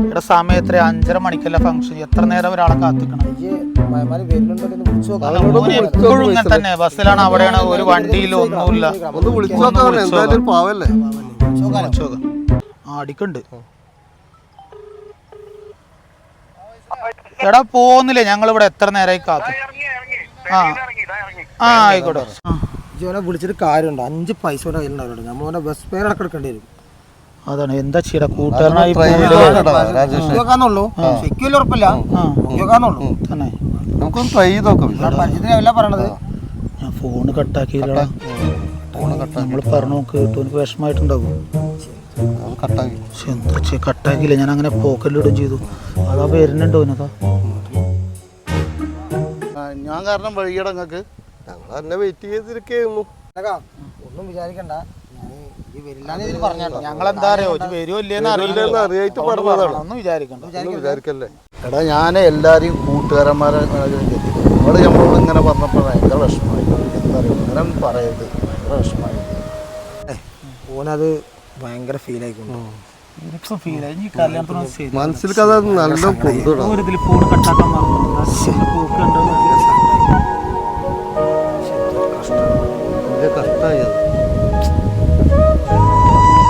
ഇവിടെ സമയം എത്ര 5:30 മണിക്കല്ല ഫംഗ്ഷൻ. എത്ര നേരം ഒരാളെ കാത്തിക്കണം? എപ്പോഴും ഇങ്ങനെ തന്നെ. ബസ്സിലാണ്, അവിടെയാണ്, ഒരു വണ്ടിയിൽ ഒന്നുമില്ല. അടിക്കുണ്ട്. എടാ പോകുന്നില്ലേ? ഞങ്ങളിവിടെ എത്ര നേരമായി കാത്തു. ആയിക്കോട്ടെ. ജോനെ വിളിച്ചിട്ട് കാര്യമുണ്ട്. 5 പൈസ കയ്യിലുണ്ടാവില്ല. നമ്മളെ ബസ് ഫെയർ അടക്കെടുക്കേണ്ടി വരും. അതാണ് എന്താ ചെയ്യ കൂട്ടുകാരനായി പറയണത്. ഞാൻ ഫോണ് കട്ടാക്കിയില്ല. നമ്മള് പറഞ്ഞു കേട്ടു, എനിക്ക് വിഷമായിട്ടുണ്ടാവും. എന്താ കട്ടാക്കിയില്ല, ഞാൻ അങ്ങനെ പോക്കലിടും ചെയ്തു. അതാ വരുന്നുണ്ടോ ഇനതാ ഞാൻ കാരണം വൈകിട്ട് നിങ്ങൾക്ക് ഞങ്ങൾ വെയിറ്റ് ചെയ്തിരിക്കുന്നു. ഒന്നും വിചാരിക്കണ്ട, ഞങ്ങളെന്താ വിചാരിക്കല്ലേ. എടാ ഞാൻ എല്ലാവരെയും കൂട്ടുകാരന്മാരെ നമ്മളോട് ഇങ്ങനെ പറഞ്ഞപ്പോൾ ഭയങ്കര വിഷമമായി. എന്താ പറയുക, അങ്ങനെ പറയരുത്, ഭയങ്കര വിഷമമായി. ഓനത് ഭയങ്കര ഫീൽ ആയിക്കൊണ്ടു. മനസ്സിൽ കഥ നല്ല ഫോൺ കട്ടാക്കാൻ